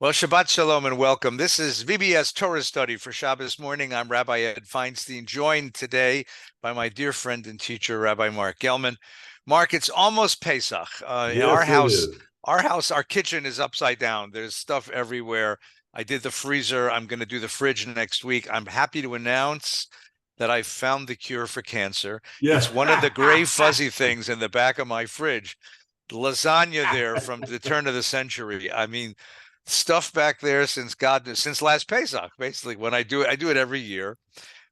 Well, Shabbat Shalom and welcome. This is VBS Torah Study for Shabbos morning. I'm Rabbi Ed Feinstein, joined today by my dear friend and teacher, Rabbi Mark Gelman. Mark, it's almost Pesach. In Yes, it is. our kitchen is upside down. There's stuff everywhere. I did the freezer. I'm going to do the fridge next week. I'm happy to announce that I found the cure for cancer. Yeah. It's one of the gray fuzzy things in the back of my fridge. Lasagna there from the turn of the century. I mean, stuff back there since last Pesach, basically. When I do it every year.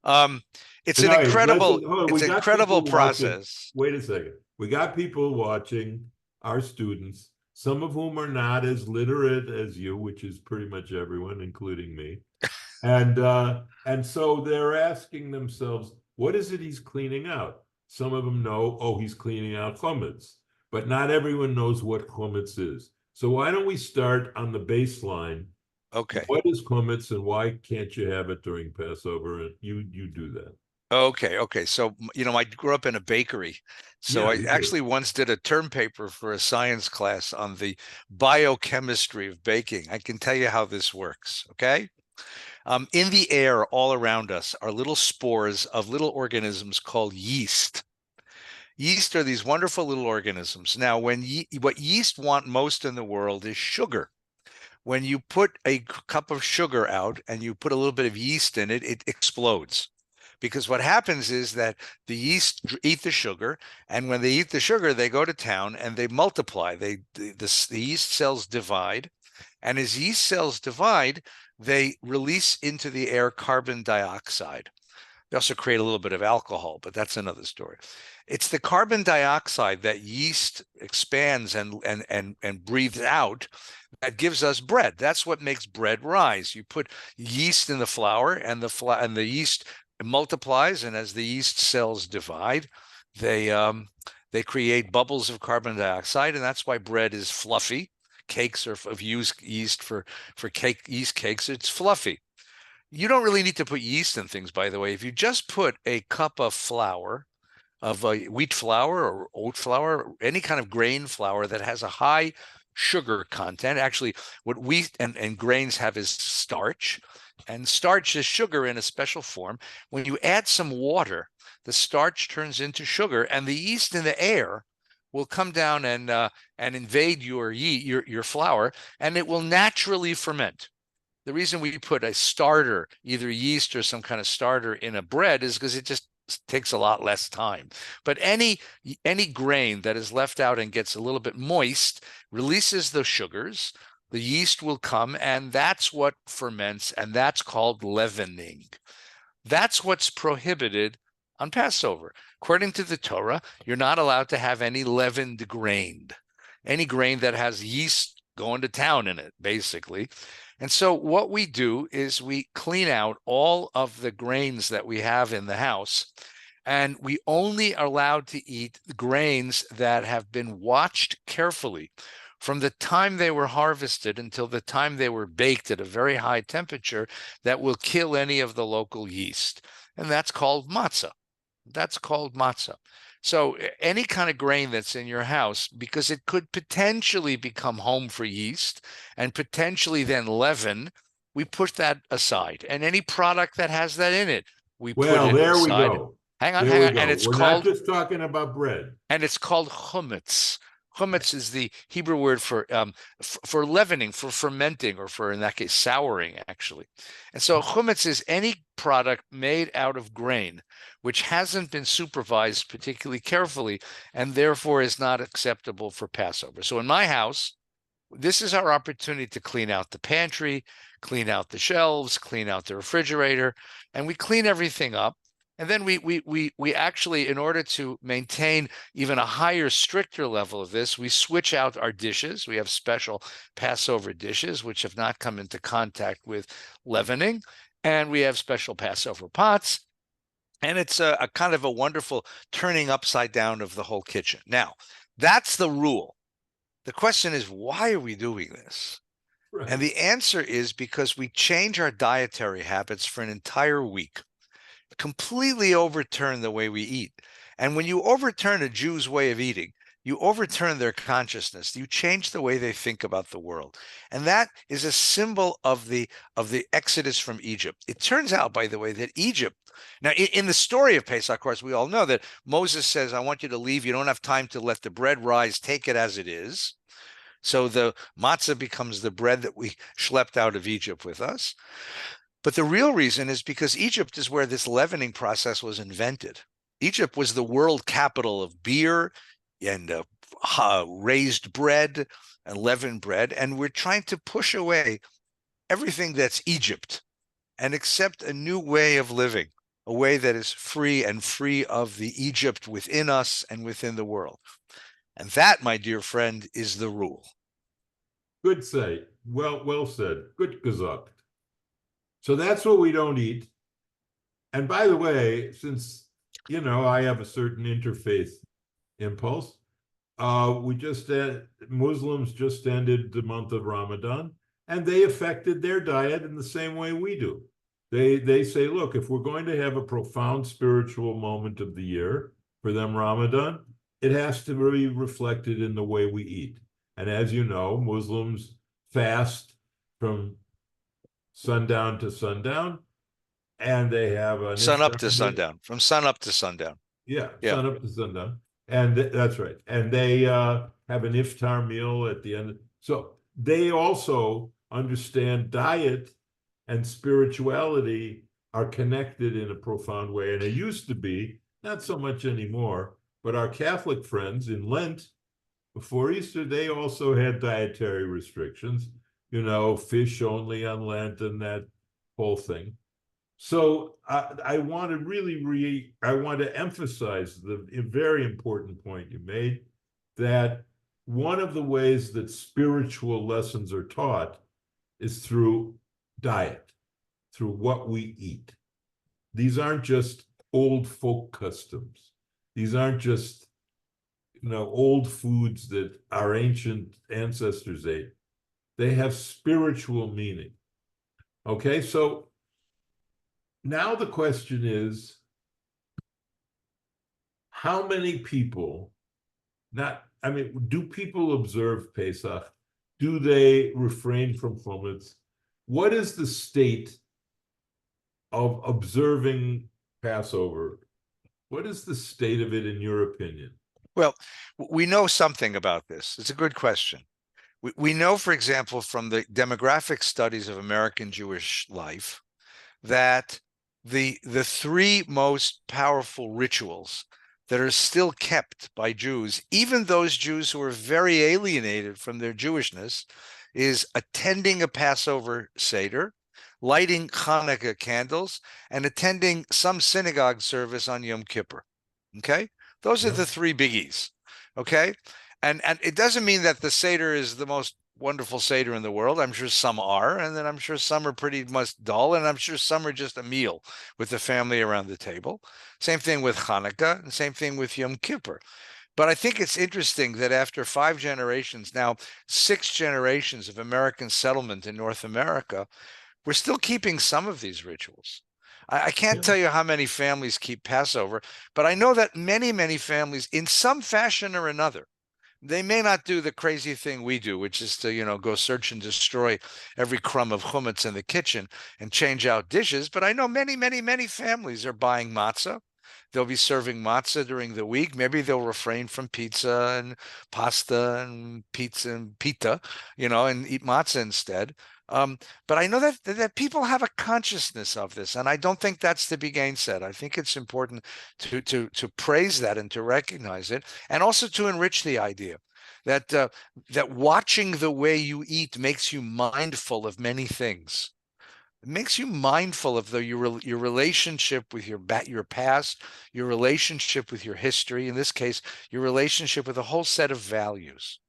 Um, it's And an all right, incredible, listen, hold on. it's We an got incredible people watching. process. Wait a second. We got people watching, our students, some of whom are not as literate as you, which is pretty much everyone, including me. And so they're asking themselves, what is it he's cleaning out? Some of them know, oh, he's cleaning out chametz, but not everyone knows what chametz is. So why don't we start on the baseline? Okay. What is chametz and why can't you have it during Passover? And you do that. Okay. So, I grew up in a bakery. So Yeah, I you did. actually once did a term paper for a science class on the biochemistry of baking. I can tell you how this works. Okay. In the air all around us are little spores of little organisms called yeast. Yeast are these wonderful little organisms. Now, what yeast want most in the world is sugar. When you put a cup of sugar out and you put a little bit of yeast in it, it explodes. Because what happens is that the yeast eat the sugar, and when they eat the sugar, they go to town and they multiply. The yeast cells divide, and as yeast cells divide, they release into the air carbon dioxide. They also create a little bit of alcohol, but that's another story. It's the carbon dioxide that yeast expands and breathes out that gives us bread. That's what makes bread rise. You put yeast in the flour, and the yeast multiplies, and as the yeast cells divide, they um, they create bubbles of carbon dioxide, and that's why bread is fluffy. Cakes are of yeast for yeast cakes. It's fluffy. You don't really need to put yeast in things, by the way. If you just put a cup of flour, of wheat flour or oat flour, any kind of grain flour that has a high sugar content. Actually, what wheat and grains have is starch, and starch is sugar in a special form. When you add some water, the starch turns into sugar, and the yeast in the air will come down and invade your flour, and it will naturally ferment. The reason we put a starter, either yeast or some kind of starter in a bread is because it just takes a lot less time. But any grain that is left out and gets a little bit moist releases the sugars. The yeast will come, and that's what ferments, and that's called leavening. That's what's prohibited on Passover. According to the Torah, you're not allowed to have any leavened grain, any grain that has yeast going to town in it, basically. And so what we do is we clean out all of the grains that we have in the house, and we only are allowed to eat grains that have been watched carefully from the time they were harvested until the time they were baked at a very high temperature that will kill any of the local yeast. And that's called matzah. That's called matzah. So any kind of grain that's in your house, because it could potentially become home for yeast and potentially then leaven, we push that aside. And any product that has that in it, we put Well, it there we aside. go. Hang on, There hang we on. go. We're not just talking about bread. And it's called chametz. Chametz is the Hebrew word for leavening, for fermenting, or for, in that case, souring, actually. And so chametz is any product made out of grain which hasn't been supervised particularly carefully and therefore is not acceptable for Passover. So in my house, this is our opportunity to clean out the pantry, clean out the shelves, clean out the refrigerator, and we clean everything up. And then we actually, in order to maintain even a higher, stricter level of this, we switch out our dishes. We have special Passover dishes which have not come into contact with leavening, and we have special Passover pots. And it's a kind of a wonderful turning upside down of the whole kitchen. Now, that's the rule. The question is, why are we doing this? And Right. the answer is because we change our dietary habits for an entire week, completely overturn the way we eat. And when you overturn a Jew's way of eating, You overturn their consciousness. You change the way they think about the world. And that is a symbol of the exodus from Egypt. It turns out, by the way, that Egypt, now in the story of Pesach, of course, we all know that Moses says, I want you to leave. You don't have time to let the bread rise. Take it as it is. So the matzah becomes the bread that we schlepped out of Egypt with us. But the real reason is because Egypt is where this leavening process was invented. Egypt was the world capital of beer and raised bread and leavened bread. And we're trying to push away everything that's Egypt and accept a new way of living, a way that is free and free of the Egypt within us and within the world. And that, my dear friend, is the rule. Good say. Well said. Good gesagt. So that's what we don't eat. And by the way, since I have a certain interfaith impulse, Muslims just ended the month of Ramadan, and they affected their diet in the same way we do. They say, look, if we're going to have a profound spiritual moment of the year, for them Ramadan, it has to be reflected in the way we eat. And as you know, Muslims fast from sundown to sundown, and they have an Sun up iftar to meal. sundown, from sun up to sundown. Yeah, Yeah. sun up to sundown. And that's right. And they have an iftar meal at the end. So they also understand diet and spirituality are connected in a profound way. And it used to be, not so much anymore, but our Catholic friends in Lent, before Easter, they also had dietary restrictions, fish only on Lent and that whole thing. So I want to emphasize the very important point you made, that one of the ways that spiritual lessons are taught is through diet, through what we eat. These aren't just old folk customs. These aren't just old foods that our ancient ancestors ate. They have spiritual meaning. Okay, so now the question is, how many people, do people observe Pesach? Do they refrain from chametz? What is the state of observing Passover? What is the state of it in your opinion? Well, we know something about this. It's a good question. We know, for example, from the demographic studies of American Jewish life, that the three most powerful rituals that are still kept by Jews, even those Jews who are very alienated from their Jewishness, is attending a Passover Seder, lighting Hanukkah candles, and attending some synagogue service on Yom Kippur. Okay? Those are Yeah. the three biggies. Okay? And it doesn't mean that the Seder is the most wonderful Seder in the world. I'm sure some are, and then I'm sure some are pretty much dull, and I'm sure some are just a meal with the family around the table. Same thing with Hanukkah, and same thing with Yom Kippur. But I think it's interesting that after 5 generations, now 6 generations of American settlement in North America, we're still keeping some of these rituals. I can't Yeah. tell you how many families keep Passover, but I know that many, many families, in some fashion or another, they may not do the crazy thing we do, which is to, go search and destroy every crumb of chametz in the kitchen and change out dishes. But I know many, many, many families are buying matzah. They'll be serving matzah during the week. Maybe they'll refrain from pizza and pasta and pizza and pita, and eat matzah instead. But I know that people have a consciousness of this, and I don't think that's to be gainsaid. I think it's important to praise that and to recognize it, and also to enrich the idea that that watching the way you eat makes you mindful of many things. It makes you mindful of your relationship with your past, your relationship with your history. In this case, your relationship with a whole set of values.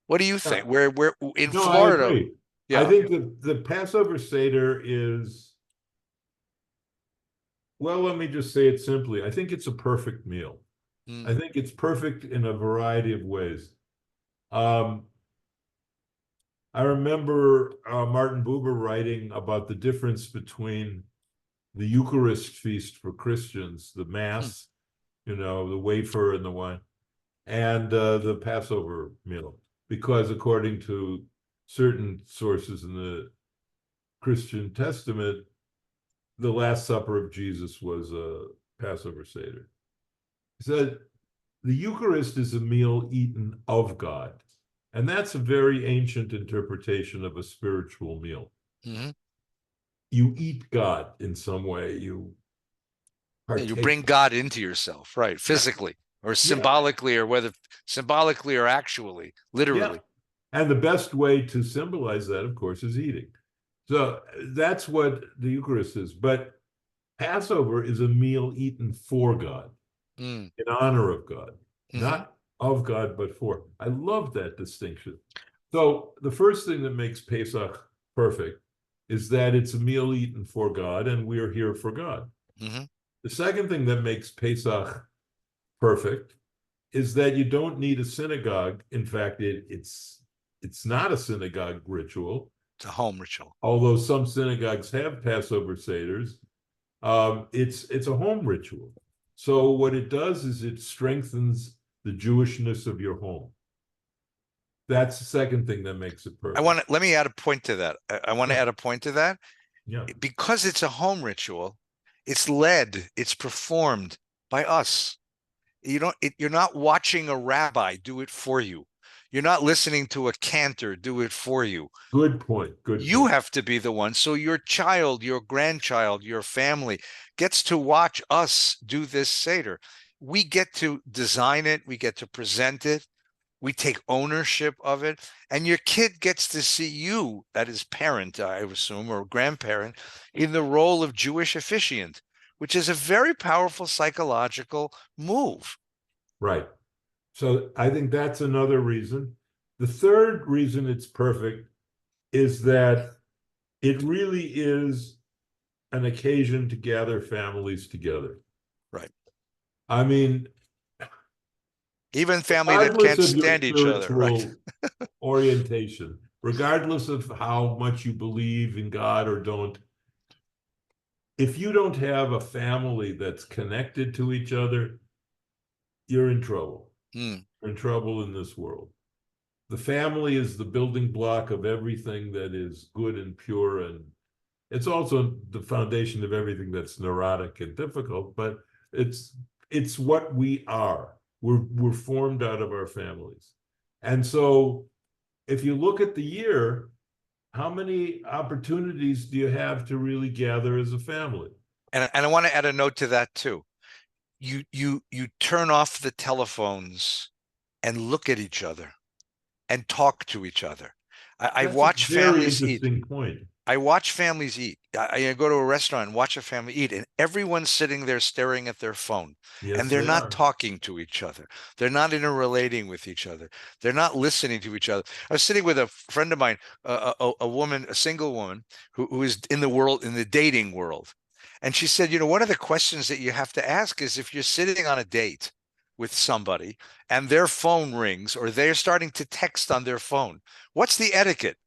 What do you Yeah. think? We're in No, I Florida. agree. I Yeah. think the Passover Seder is, well, let me just say it simply. I think it's a perfect meal. I Mm. think it's perfect in a variety of ways. Um, I remember Martin Buber writing about the difference between the Eucharist feast for Christians, the Mm. Mass, the wafer and the wine, and the Passover meal, because according to certain sources in the Christian Testament, the Last Supper of Jesus was a Passover Seder. He said the Eucharist is a meal eaten of God. And that's a very ancient interpretation of a spiritual meal. Mhm. You eat God in some way. You Yeah, you partake. bring God into yourself, right? Yeah, Physically or yeah, symbolically, or whether symbolically or actually, yeah. literally. And the best way to symbolize that, of course, is eating. So that's what the Eucharist is. But Passover is a meal eaten for God, Mm. in honor of God, Hmm. not of God, but for. I love that distinction. So the first thing that makes Pesach perfect is that it's a meal eaten for God, and we're here for God. Hmm. The second thing that makes Pesach perfect is that you don't need a synagogue. In fact, it's not a synagogue ritual, It's a home ritual. although some synagogues have Passover seders. It's a home ritual. So what it does is it strengthens the Jewishness of your home. That's the second thing that makes it perfect. Let me add a point to that. I want to Yeah, add a point to that. yeah, Because it's a home ritual, it's performed by us. You're not watching a rabbi do it for you. You're not listening to a cantor do it for you. good point. Good You point. have to be the one. So your child, your grandchild, your family gets to watch us do this Seder. We get to design it, we get to present it, we take ownership of it, and your kid gets to see you, that is parent, I assume, or grandparent, in the role of Jewish officiant, which is a very powerful psychological move. Right. So I think that's another reason. The third reason it's perfect is that it really is an occasion to gather families together. Right. I mean, Even family that regardless can't of your stand each other, right? spiritual orientation, regardless of how much you believe in God or don't, if you don't have a family that's connected to each other, you're in trouble. Mm, You're in trouble in this world. The family is the building block of everything that is good and pure, and it's also the foundation of everything that's neurotic and difficult, but it's what we are. We're formed out of our families. And so if you look at the year, how many opportunities do you have to really gather as a family? and I want to add a note to that too. You turn off the telephones and look at each other and talk to each other. I That's a watch very families eat. interesting point. I watch families eat. I go to a restaurant and watch a family eat, and everyone's sitting there staring at their phone, and Yes, they're they not are. talking to each other. They're not interrelating with each other. They're not listening to each other. I was sitting with a friend of mine, a woman, a single woman who is in the world, in the dating world. And she said, one of the questions that you have to ask is if you're sitting on a date with somebody and their phone rings or they're starting to text on their phone, what's the etiquette?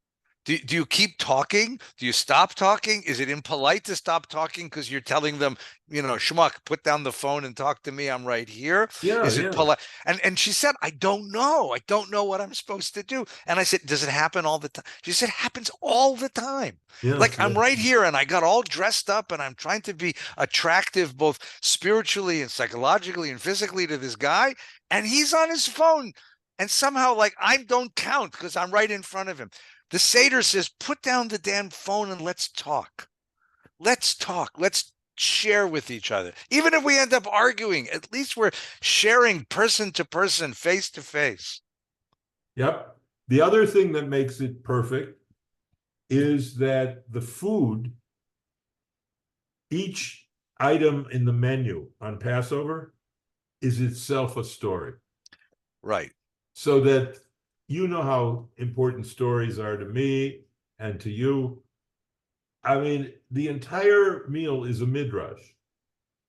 Do you keep talking? Do you stop talking? Is it impolite to stop talking because you're telling them, schmuck, put down the phone and talk to me. I'm right here. Yeah, Is it yeah, polite? And she said, I don't know. I don't know what I'm supposed to do. And I said, does it happen all the time? She said, it happens all the time. yeah, Like yeah, I'm right here and I got all dressed up and I'm trying to be attractive both spiritually and psychologically and physically to this guy. And he's on his phone. And somehow, like, I don't count because I'm right in front of him. The Seder says, put down the damn phone and let's talk. Let's talk. Let's share with each other. Even if we end up arguing, at least we're sharing person to person, face to face. yep. The other thing that makes it perfect is that the food, each item in the menu on Passover is itself a story. Right. So that you know how important stories are to me and to you. I mean, the entire meal is a midrash.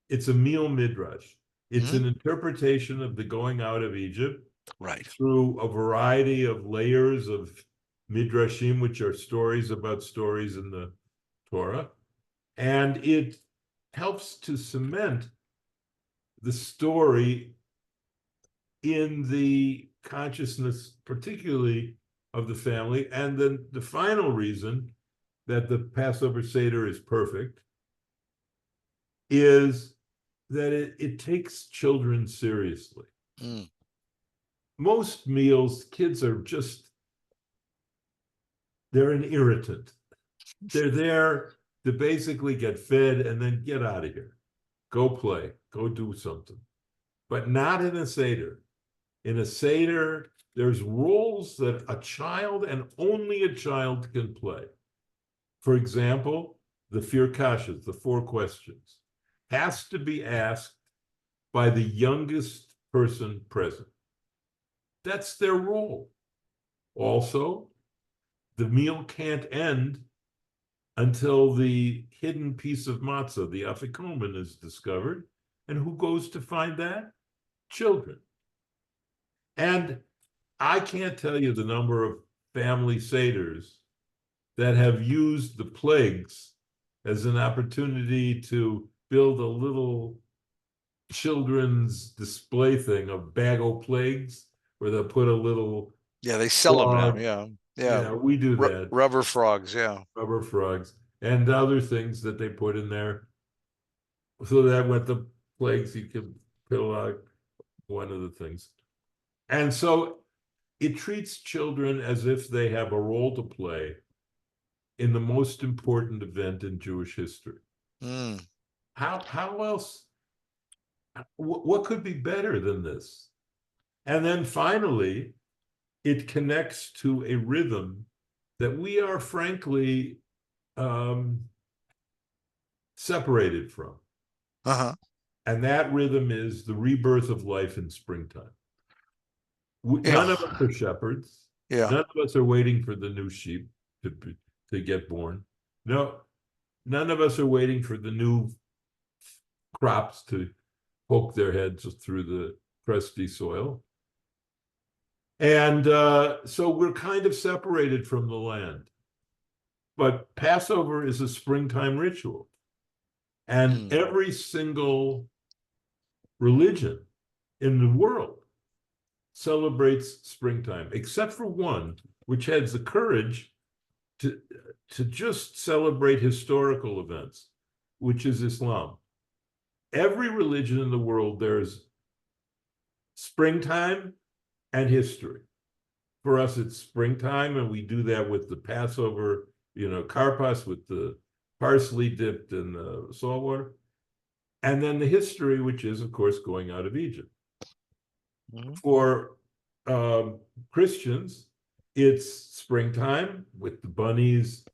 It's a meal midrash. It's Mhm. an interpretation of the going out of Egypt Right. through a variety of layers of midrashim, which are stories about stories in the Torah. And it helps to cement the story in the consciousness, particularly of the family. And then the final reason that the Passover Seder is perfect is that it takes children seriously. Mm. Most meals, kids are just, they're an irritant. They're there to basically get fed and then get out of here. Go play, go do something. But not in a Seder. In a Seder, there's roles that a child and only a child can play. For example, the firkashas, the 4 questions, has to be asked by the youngest person present. That's their role. Also, the meal can't end until the hidden piece of matzah, the afikomen, is discovered. And who goes to find that? Children. And I can't tell you the number of family seders that have used the plagues as an opportunity to build a little children's display thing of bag o' plagues, where they'll put a little Yeah, they sell them now. frog. Yeah. Yeah. Yeah, we do that. Rubber frogs. Yeah. Rubber frogs and other things that they put in there, so that when the plagues, you can fill out one of the things. And so it treats children as if they have a role to play in the most important event in Jewish history. Mm. How else? What could be better than this? And then finally, it connects to a rhythm that we are frankly separated from. Uh-huh. And that rhythm is the rebirth of life in springtime. Yeah. None of us are shepherds. Yeah. None of us are waiting for the new sheep to get born. No, none of us are waiting for the new crops to poke their heads through the crusty soil. And so we're kind of separated from the land. But Passover is a springtime ritual. And every single religion in the world celebrates springtime, except for one, which has the courage to just celebrate historical events, which is Islam. Every religion in the world, there's springtime and history. For us, it's springtime, and we do that with the Passover, karpas, with the parsley dipped in the salt water. And then the history, which is, of course, going out of Egypt. Mm-hmm. For Christians, it's springtime with the bunnies.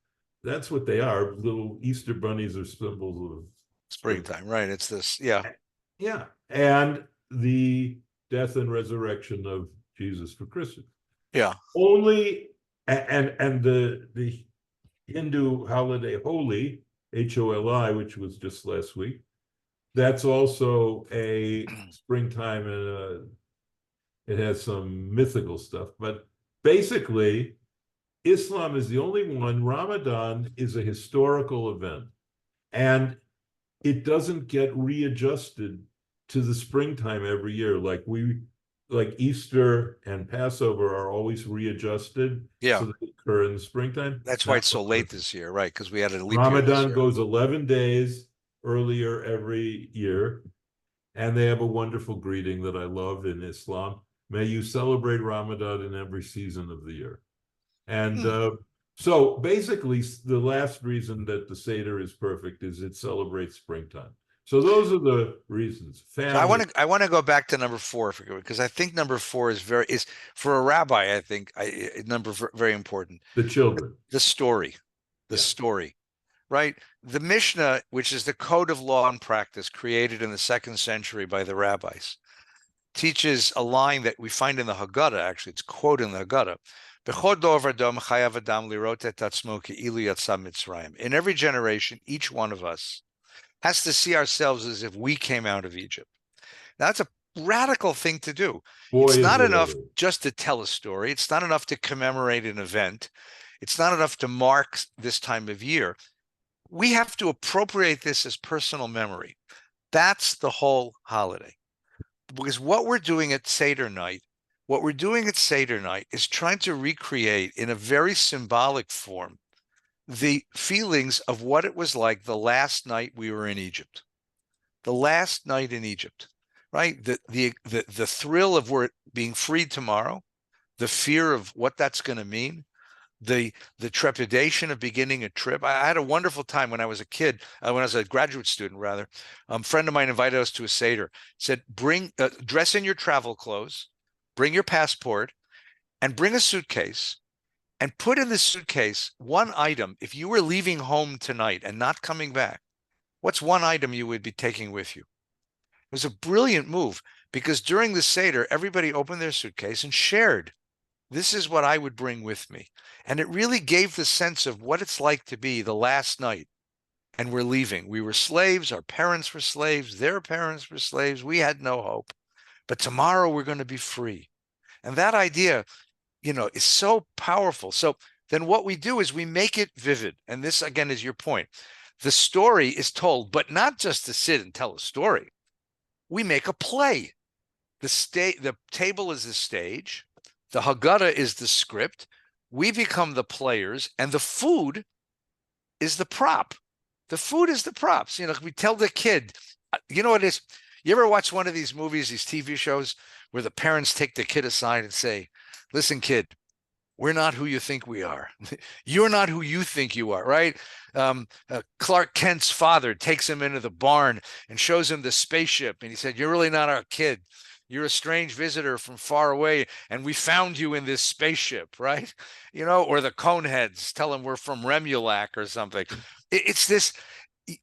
That's what they are. Little Easter bunnies are symbols of springtime, right? It's this, yeah. Yeah. And the death and resurrection of Jesus for Christians. Yeah. Only, and the Hindu holiday Holi, Holi, which was just last week, that's also a springtime, and it has some mythical stuff. But basically, Islam is the only one. Ramadan is a historical event, and it doesn't get readjusted to the springtime every year. Like Easter and Passover are always readjusted. Yeah. So they occur in the springtime. That's why it's so late this year, right? Because we had a leap year. Ramadan goes 11 days earlier every year. And they have a wonderful greeting that I love in Islam. May you celebrate Ramadan in every season of the year. And so basically, the last reason that the Seder is perfect is it celebrates springtime. So those are the reasons. Family. So I want to go back to number 4, because I think number 4 is for a rabbi, I think very important. The children. The story. Story. Right? The Mishnah, which is the code of law and practice created in the 2nd century by the rabbis, teaches a line that we find in the Haggadah. Actually, it's quoted in the Haggadah. In every generation, each one of us has to see ourselves as if we came out of Egypt. Now, that's a radical thing to do. It's not enough just to tell a story. It's not enough to commemorate an event. It's not enough to mark this time of year. We have to appropriate this as personal memory. That's the whole holiday. Because what we're doing at Seder night, what we're doing at Seder night is trying to recreate in a very symbolic form the feelings of what it was like the last night we were in Egypt. The last night in Egypt, right? The thrill of we're being freed tomorrow, the fear of what that's going to mean, the trepidation of beginning a trip. I had a wonderful time when I was a kid, when I was a graduate student, rather. A friend of mine invited us to a Seder, said, dress in your travel clothes, bring your passport, and bring a suitcase, and put in the suitcase one item. If you were leaving home tonight and not coming back, what's one item you would be taking with you? It was a brilliant move because during the Seder, everybody opened their suitcase and shared. This is what I would bring with me. And it really gave the sense of what it's like to be the last night. And we're leaving. We were slaves. Our parents were slaves. Their parents were slaves. We had no hope. But tomorrow we're going to be free. And that idea, is so powerful. So then what we do is we make it vivid. And this, again, is your point. The story is told, but not just to sit and tell a story. We make a play. The table is the stage. The Haggadah is the script. We become the players, and the food is the prop. The food is the props. We tell the kid, you know what it is? You ever watch one of these movies, these TV shows, where the parents take the kid aside and say, listen, kid, we're not who you think we are. You're not who you think you are, right? Clark Kent's father takes him into the barn and shows him the spaceship. And he said, you're really not our kid. You're a strange visitor from far away, and we found you in this spaceship, right? Or the Coneheads tell him we're from Remulac or something. It's this,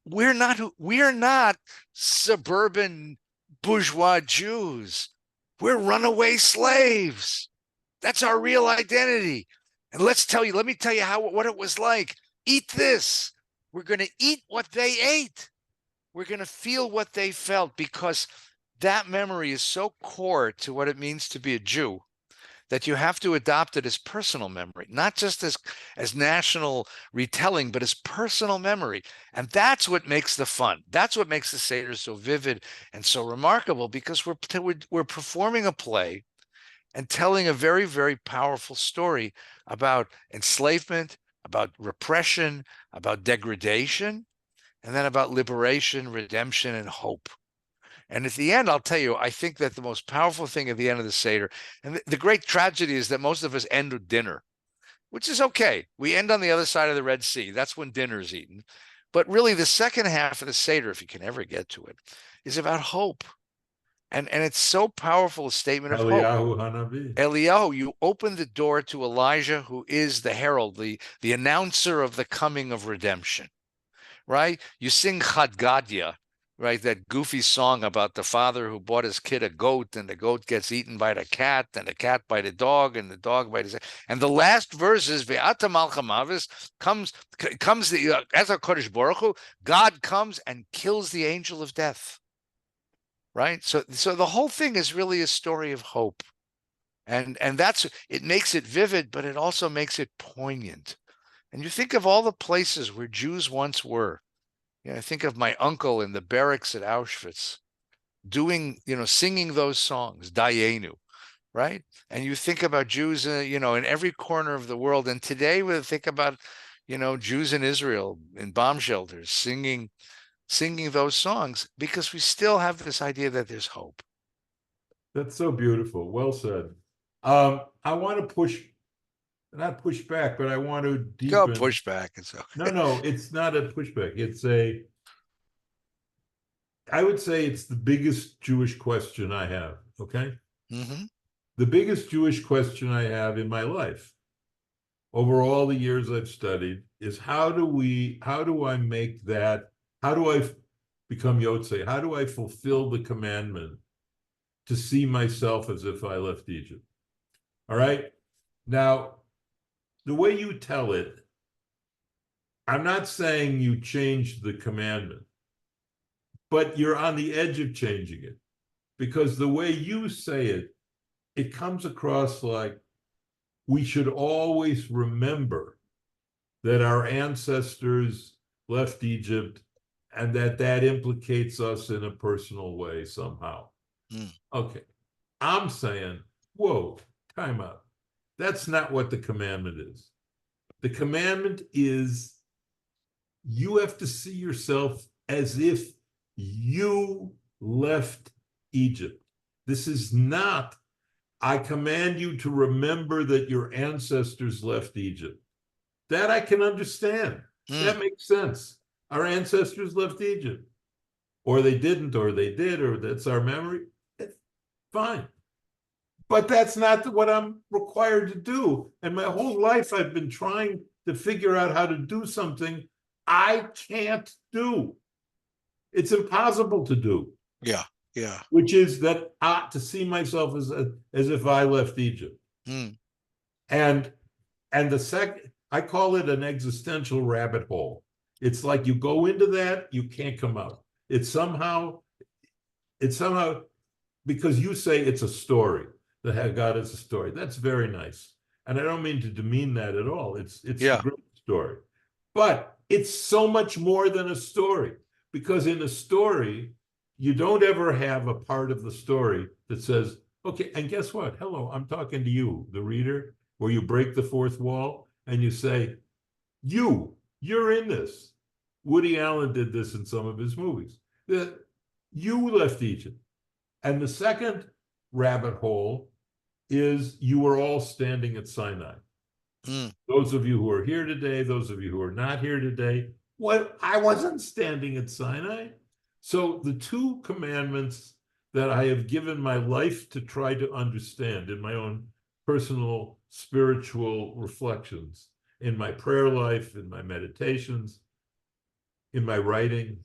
we're not suburban bourgeois Jews. We're runaway slaves. That's our real identity. And let me tell you what it was like. Eat this. We're going to eat what they ate. We're going to feel what they felt, because that memory is so core to what it means to be a Jew that you have to adopt it as personal memory, not just as national retelling, but as personal memory. And that's what makes the fun. That's what makes the Seder so vivid and so remarkable, because we're performing a play and telling a very, very powerful story about enslavement, about repression, about degradation, and then about liberation, redemption, and hope. And at the end, I'll tell you, I think that the most powerful thing at the end of the Seder, and the great tragedy is that most of us end with dinner, which is okay. We end on the other side of the Red Sea. That's when dinner is eaten. But really, the second half of the Seder, if you can ever get to it, is about hope. And it's so powerful, a statement of hope. Eliyahu Hanavi. Eliyahu, you open the door to Elijah, who is the herald, the announcer of the coming of redemption, right? You sing Chad Gadya, right? That goofy song about the father who bought his kid a goat, and the goat gets eaten by the cat, and the cat by the dog, and the dog by the... And the last verse is Ve'ata Malcha Mavis, comes the as a Kodesh Baruch Hu, God comes and kills the angel of death, right? So the whole thing is really a story of hope, and it makes it vivid, but it also makes it poignant. And you think of all the places where Jews once were. I think of my uncle in the barracks at Auschwitz doing, singing those songs, Dayenu, right? And you think about Jews, in every corner of the world. And today we think about, Jews in Israel in bomb shelters singing those songs, because we still have this idea that there's hope. That's so beautiful. Well said. I want to not push back, but I want to deepen. Go push back. No, it's not a pushback. I would say it's the biggest Jewish question I have, okay? Mm-hmm. The biggest Jewish question I have in my life, over all the years I've studied, is how do I become Yotzei? How do I fulfill the commandment to see myself as if I left Egypt? All right? Now, the way you tell it, I'm not saying you changed the commandment, but you're on the edge of changing it, because the way you say it, it comes across like we should always remember that our ancestors left Egypt, and that implicates us in a personal way somehow. Mm. Okay. I'm saying, whoa, time out. That's not what the commandment is. The commandment is you have to see yourself as if you left Egypt. This is not, I command you to remember that your ancestors left Egypt. That I can understand. Mm. That makes sense. Our ancestors left Egypt, or they didn't, or they did, or that's our memory. It's fine. But that's not what I'm required to do. And my whole life, I've been trying to figure out how to do something I can't do. It's impossible to do, Yeah. Yeah. which is that to see myself as if I left Egypt. Mm. And the second, I call it an existential rabbit hole. It's like you go into that, you can't come out. It's somehow because you say it's a story, that God is a story. That's very nice. And I don't mean to demean that at all. It's a Yeah. great story. But it's so much more than a story. Because in a story, you don't ever have a part of the story that says, okay, and guess what? Hello, I'm talking to you, the reader, where you break the fourth wall and you say, you're in this. Woody Allen did this in some of his movies. That you left Egypt. And the second rabbit hole is you were all standing at Sinai. Mm. Those of you who are here today, those of you who are not here today, what I wasn't standing at Sinai. So the two commandments that I have given my life to try to understand in my own personal spiritual reflections, in my prayer life, in my meditations, in my writing.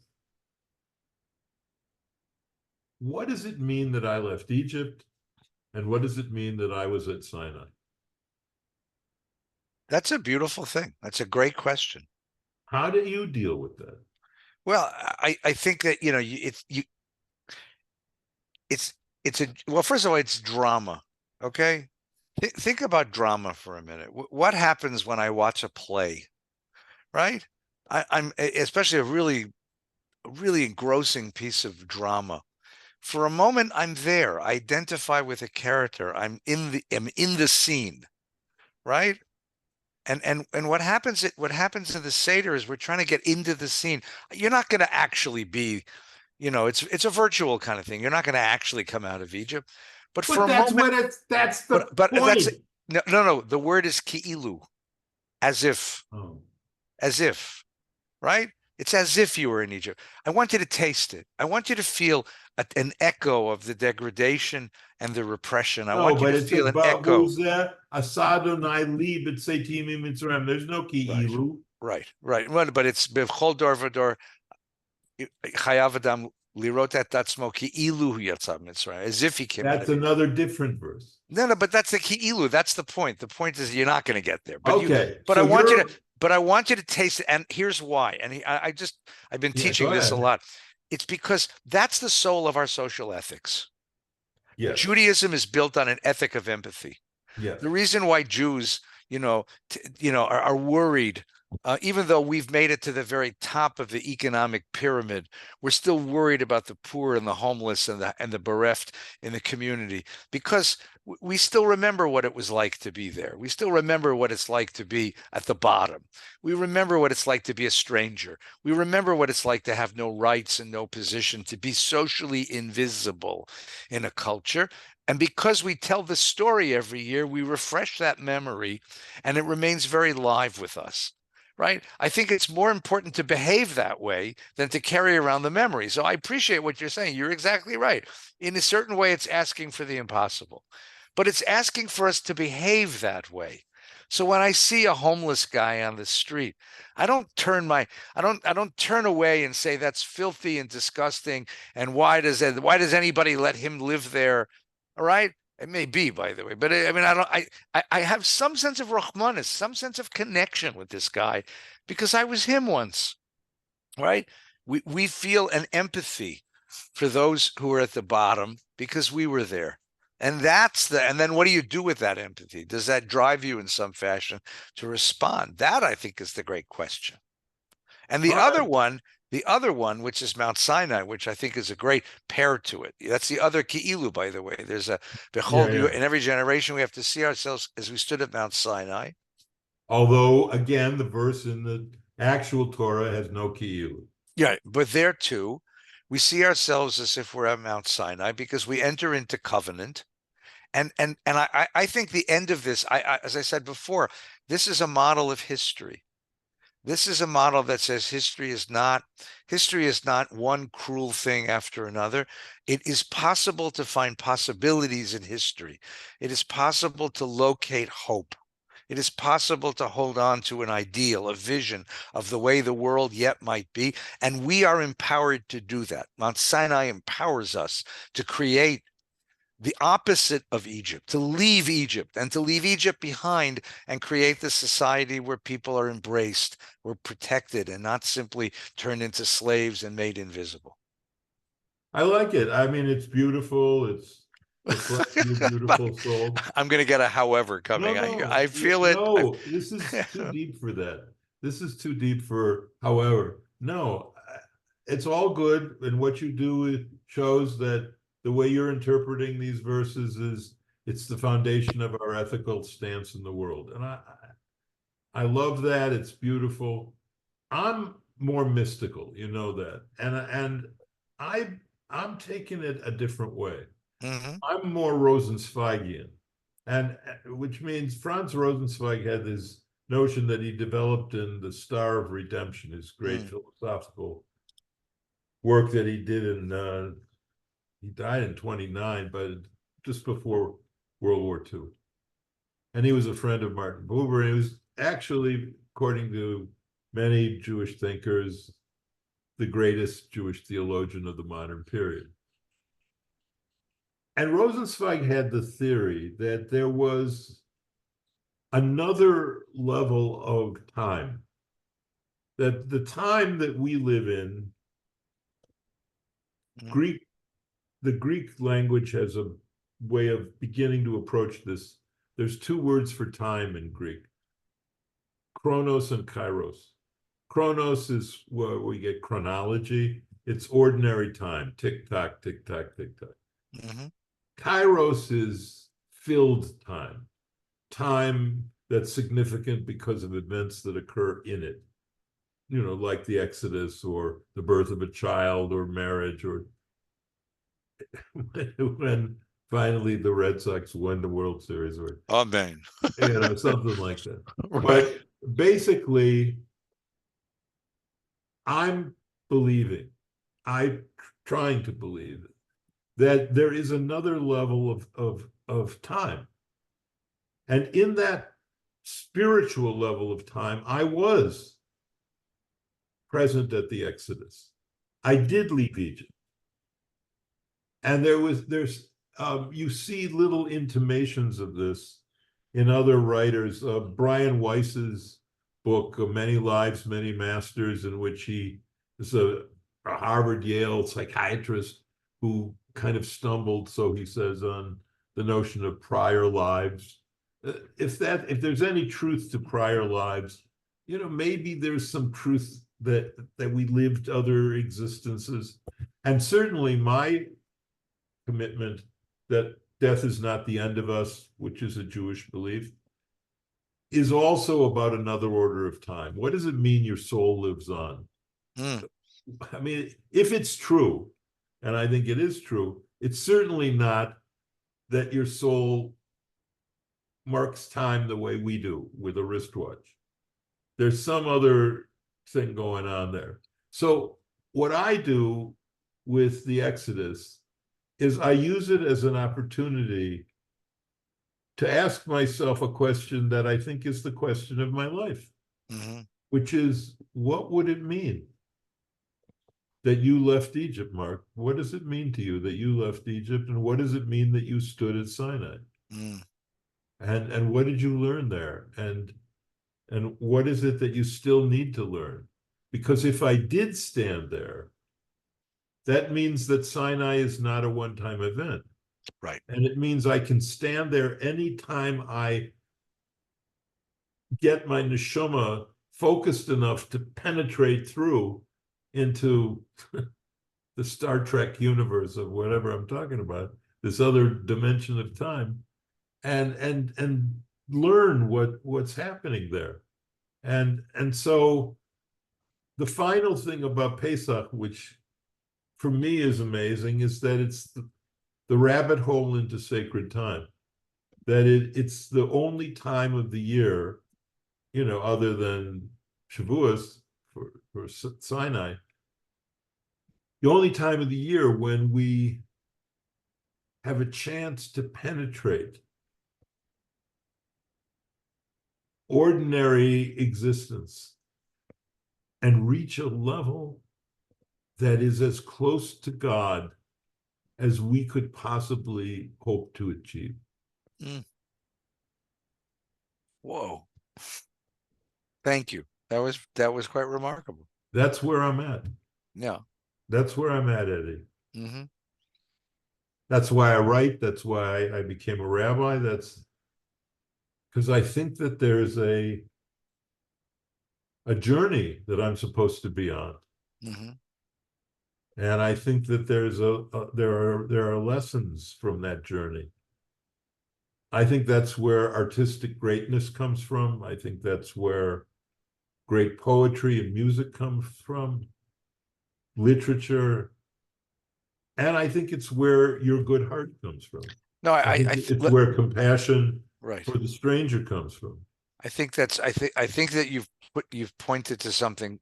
What does it mean that I left Egypt? And what does it mean that I was at Sinai? That's a beautiful thing. That's a great question. How do you deal with that? Well, I think that, it's well, first of all, it's drama. Okay. Think about drama for a minute. What happens when I watch a play, right? I'm especially a really engrossing piece of drama. For a moment, I'm there. I identify with a character. I'm in the scene, right? And what happens in the Seder is we're trying to get into the scene. You're not going to actually be, it's a virtual kind of thing. You're not going to actually come out of Egypt, but for But a moment, that's but the but that's point. no, no, no. The word is ki'ilu, as if, Oh. as if, right? It's as if you were in Egypt. I want you to taste it. I want you to feel an echo of the degradation and the repression. I No, want you but to it says feel an echo. Ba'uz Asadonai li b'tzeitim mitzrayim. There's no Right, ki'ilu. right. Well, but it's b'chol dor v'dor chayav adam lirot et atzmo ki'ilu hu yatsa mitzrayim, as if he came out That's of Egypt. another different verse. No, but that's the ki'ilu. That's the point. The point is you're not going to get there. Okay, But so I want you to, you're but I want you to taste it. And here's why. And I've been yeah. Go teaching this a ahead. lot. It's because that's the soul of our social ethics. Yes, Judaism is built on an ethic of empathy. yes. The reason why Jews, are worried, even though we've made it to the very top of the economic pyramid, we're still worried about the poor and the homeless and the bereft in the community because we still remember what it was like to be there. We still remember what it's like to be at the bottom. We remember what it's like to be a stranger. We remember what it's like to have no rights and no position, to be socially invisible in a culture. And because we tell the story every year, we refresh that memory and it remains very live with us, right? I think it's more important to behave that way than to carry around the memory. So I appreciate what you're saying. You're exactly right. In a certain way, it's asking for the impossible, but it's asking for us to behave that way. So when I see a homeless guy on the street, I don't turn away and say that's filthy and disgusting. And why does anybody let him live there? All right. It may be, by the way, but I mean, I have some sense of Rahmanis, some sense of connection with this guy because I was him once, right? We feel an empathy for those who are at the bottom because we were there. And and then what do you do with that empathy? Does that drive you in some fashion to respond? That I think is the great question. And the All other right. one The other one, which is Mount Sinai, which I think is a great pair to it. That's the other Ki'ilu, by the way. There's a Yeah, behold you yeah. in every generation. We have to see ourselves as we stood at Mount Sinai. Although, again, the verse in the actual Torah has no ki'ilu. Yeah, but there too, we see ourselves as if we're at Mount Sinai because we enter into covenant. And I think the end of this, as I said before, this is a model of history. This is a model that says history is not one cruel thing after another. It is possible to find possibilities in history. It is possible to locate hope. It is possible to hold on to an ideal, a vision of the way the world yet might be. And we are empowered to do that. Mount Sinai empowers us to create the opposite of Egypt, to leave Egypt and to leave Egypt behind and create the society where people are embraced, we're protected, and not simply turned into slaves and made invisible. I like it. I mean, it's beautiful. It's reflects your beautiful soul. I'm going to get a however No, coming. no, I feel it. no. This is too deep for that. This is too deep for however. No, it's all good, and what you do shows that the way you're interpreting these verses is it's the foundation of our ethical stance in the world, and I love that. It's beautiful. I'm more mystical, you know that, and I I'm taking it a different way. Mhm. I'm more Rosenzweigian, and which means Franz Rosenzweig had this notion that he developed in The Star of Redemption, his great Mm. philosophical work that he did in. He died in 29, but just before World War II, and he was a friend of Martin Buber. And he was actually, according to many Jewish thinkers, the greatest Jewish theologian of the modern period. And Rosenzweig had the theory that there was another level of time, that the time that we live in, Mhm. Greek, the Greek language has a way of beginning to approach this. There's two words for time in Greek, chronos and kairos. Chronos is where we get chronology. It's ordinary time, tick tock, tick tock, tick tock. Mhm. Kairos is filled time, time that's significant because of events that occur in it, you know, like the Exodus or the birth of a child or marriage or when finally the Red Sox won the World Series or, Amen. you know, something like that. Right. But basically, I'm believing, I'm trying to believe that there is another level of time. And in that spiritual level of time, I was present at the Exodus. I did leave Egypt. And there's you see little intimations of this in other writers. Brian Weiss's book, Many Lives, Many Masters, in which he is a Harvard Yale psychiatrist who kind of stumbled, so he says, on the notion of prior lives. If there's any truth to prior lives, you know, maybe there's some truth that we lived other existences. And certainly my commitment that death is not the end of us, which is a Jewish belief, is also about another order of time. What does it mean your soul lives on? Mm. I mean, if it's true, and I think it is true, it's certainly not that your soul marks time the way we do with a wristwatch. There's some other thing going on there. So, what I do with the Exodus is I use it as an opportunity to ask myself a question that I think is the question of my life, Mhm. which is, what would it mean that you left Egypt, Mark? What does it mean to you that you left Egypt? And what does it mean that you stood at Sinai? Mm. And what did you learn there? And what is it that you still need to learn? Because if I did stand there, that means that Sinai is not a one-time event. Right. And it means I can stand there anytime I get my neshama focused enough to penetrate through into the Star Trek universe of whatever I'm talking about, this other dimension of time, and learn what's happening there. And so the final thing about Pesach, which for me is amazing, is that it's the rabbit hole into sacred time. That it's the only time of the year, other than Shavuos for Sinai, the only time of the year when we have a chance to penetrate ordinary existence and reach a level that is as close to God as we could possibly hope to achieve. Mm. Whoa. Thank you. That was quite remarkable. That's where I'm at. Yeah. That's where I'm at, Eddie. Mm-hmm. That's why I write. That's why I became a rabbi. That's because I think that there's a journey that I'm supposed to be on. Mm-hmm. And I think that there are lessons from that journey. I think that's where artistic greatness comes from. I think that's where great poetry and music comes from, literature. And I think it's where your good heart comes from. No, I think it's where compassion right. for the stranger comes from. I think that you've pointed to something,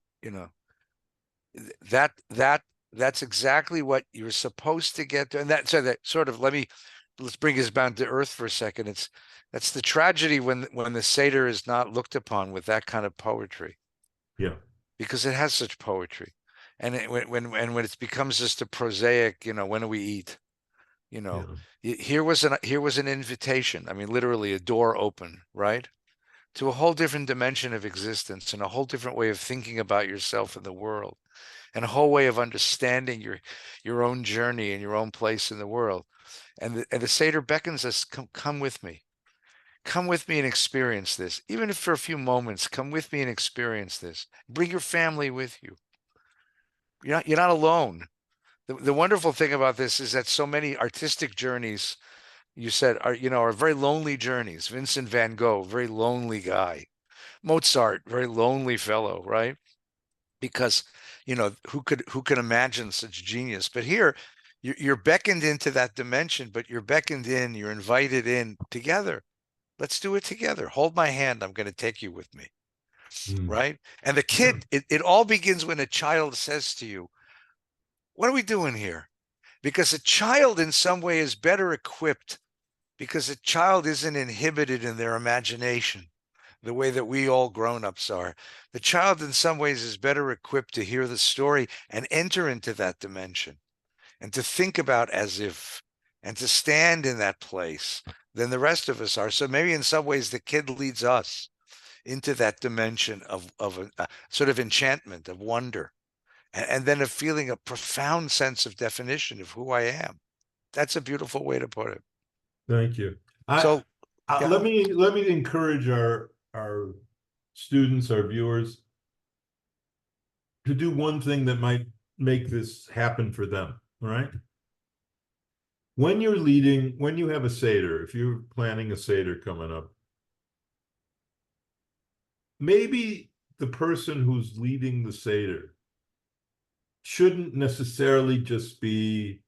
that that's exactly what you're supposed to get to. And that sort of let's bring us down to earth for a second. That's the tragedy when the Seder is not looked upon with that kind of poetry. Yeah. Because it has such poetry. And when it becomes just a prosaic, when do we eat? Yeah. Here was an invitation. I mean, literally a door open, right? To a whole different dimension of existence and a whole different way of thinking about yourself in the world and a whole way of understanding your own journey and your own place in the world. And the Seder beckons us, come with me. Come with me and experience this. Even if for a few moments, come with me and experience this. Bring your family with you. You're not alone. The wonderful thing about this is that so many artistic journeys, you said, are very lonely journeys. Vincent van Gogh, very lonely guy. Mozart, very lonely fellow, right? Because who can imagine such genius? But here, you're beckoned into that dimension, but you're invited in together. Let's do it together. Hold my hand. I'm going to take you with me, Mm. right? And the Yeah. kid, it all begins when a child says to you, "What are we doing here?" Because a child, in some way, is better equipped because a child isn't inhibited in their imagination the way that we all grown-ups are. The child, in some ways, is better equipped to hear the story and enter into that dimension and to think about as if and to stand in that place than the rest of us are. So maybe in some ways the kid leads us into that dimension of a sort of enchantment, of wonder, and then of feeling a profound sense of definition of who I am. That's a beautiful way to put it. Thank you. So, Let yeah, me encourage our students, our viewers, to do one thing that might make this happen for them. All right. When you have a Seder, if you're planning a Seder coming up, maybe the person who's leading the Seder shouldn't necessarily just be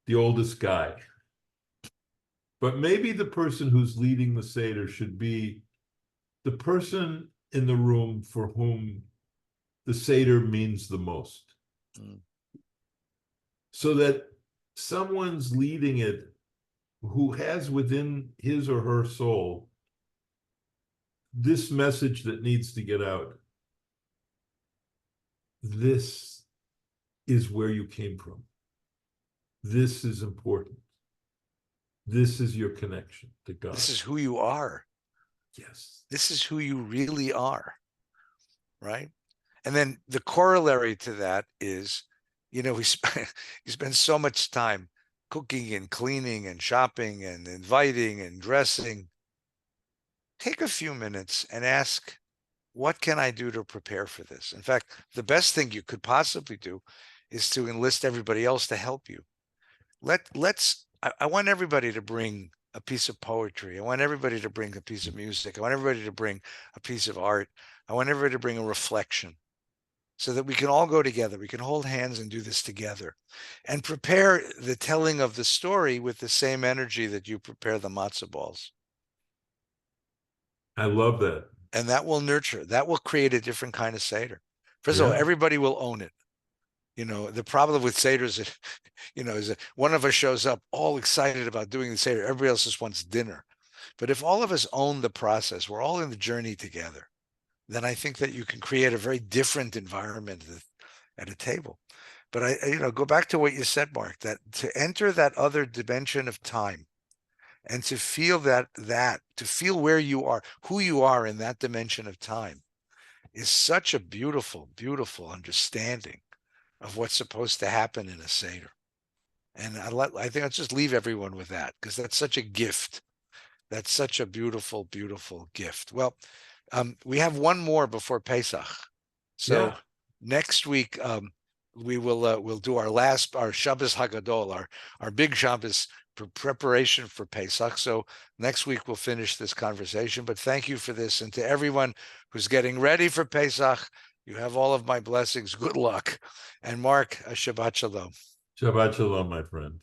the oldest guy, but maybe the person who's leading the Seder should be the person in the room for whom the Seder means the most. mm, So that someone's leading it who has within his or her soul this message that needs to get out. This is where you came from. This is important. This is your connection to God. this is who you are. Yes. This is who you really are, right? And then the corollary to that is, he spends so much time cooking and cleaning and shopping and inviting and dressing. Take a few minutes and ask, what can I do to prepare for this? In fact, the best thing you could possibly do is to enlist everybody else to help you. I want everybody to bring a piece of poetry. I want everybody to bring a piece of music. I want everybody to bring a piece of art. I want everybody to bring a reflection so that we can all go together. We can hold hands and do this together and prepare the telling of the story with the same energy that you prepare the matzah balls. I love that. And that will nurture, that will create a different kind of Seder. First of all, Yeah. everybody will own it. The problem with Seders is, is that one of us shows up all excited about doing the Seder. Everybody else just wants dinner. But if all of us own the process, we're all in the journey together, then I think that you can create a very different environment at a table. But go back to what you said, Mark, that to enter that other dimension of time and to feel to feel where you are, who you are in that dimension of time is such a beautiful, beautiful understanding of what's supposed to happen in a Seder. And I think I'll just leave everyone with that because that's such a gift. That's such a beautiful, beautiful gift. Well, we have one more before Pesach. So Yeah. next week, we'll do our Shabbos Hagadol, our big Shabbos preparation for Pesach. So next week we'll finish this conversation. But thank you for this, and to everyone who's getting ready for Pesach, you have all of my blessings. Good luck, and Mark, a Shabbat Shalom. Shabbat shalom, my friend.